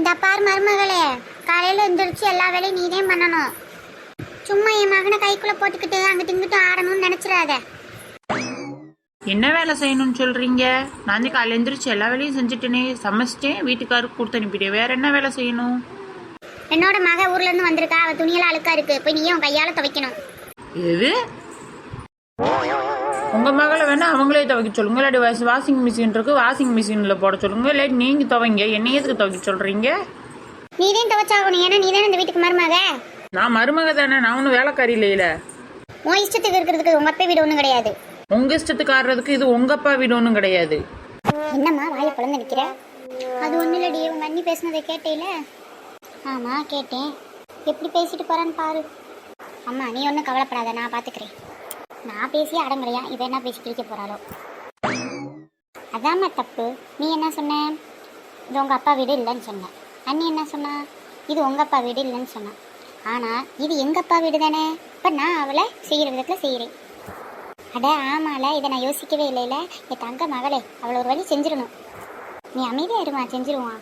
இந்த பார் மருமகளே, காலையில எந்திரிச்சு எல்லா வேலையும் நீதே பண்ணணும். சும்மா என் மகனை கைக்குள்ள போட்டுக்கிட்டு அங்கிட்டு இங்கிட்டு ஆடணும்னு நினைச்சிடாத. என்ன வேலை செய்யணும்னு சொல்றீங்க? நான் காலையில் எந்திரிச்சு எல்லா வேலையும் செஞ்சுட்டேனே, சமைச்சிட்டேன், வீட்டுக்காருக்கு கொடுத்து அனுப்பிட்டேன். வேற என்ன வேலை செய்யணும்? என்னோட மக ஊர்ல இருந்து வந்திருக்கா, அவ துணியெல்லாம் அழுக்கா இருக்கு, போய் நீயே உன் கையால துவைக்கணும். எது? உங்க மகளை வேணா அவங்களே துவைக்க சொல்லுங்க, இல்லாட்டி வாஷிங் மிஷின் இருக்கு, வாஷிங் மிஷின்ல போட சொல்லுங்க, இல்லாட்டி நீங்க துவைங்க. என்ன எதுக்கு துவைக்க சொல்றீங்க? நீதே துவைச்சாகணும், ஏன்னா நீதானே இந்த வீட்டுக்கு மருமக. நான் மருமக தானே, நான் ஒன்றும் வேலைக்காரி இல்லையில. உன் இஷ்டத்துக்கு இருக்கிறதுக்கு உங்க அப்பா வீடு ஒன்றும் கிடையாது. உங்க இஷ்டத்துக்கு ஆடுறதுக்கு இது உங்க அப்பா வீடு ஒன்றும் கிடையாது. என்னம்மா வாயை குழந்தை நிற்கிற? அது ஒன்றும் இல்லடி, உங்க அண்ணி பேசினதை கேட்டேல? ஆமா கேட்டேன். எப்படி பேசிட்டு போறான்னு பாரு. அம்மா நீ ஒன்றும் கவலைப்படாத, நான் பார்த்துக்கிறேன். நான் பேசியே அடங்குறையா, இவ என்ன பேசி கிழிக்க போறாளோ? அதாம்மா தப்பு. நீ என்ன சொன்ன? இது உங்க அப்பா வீடு இல்லைன்னு சொன்ன. அண்ணி என்ன சொன்னா? இது உங்க அப்பா வீடு இல்லைன்னு சொன்னான். ஆனா இது எங்க அப்பா வீடு தானே. இப்ப நான் அவளை செய்யற விதத்துல செய்யறேன். அட ஆமால, இதை நான் யோசிக்கவே இல்லைல. என் தங்க மகளே, அவளை ஒரு வழி செஞ்சிடணும். நீ அமைதியா இருமா, செஞ்சிருவான்.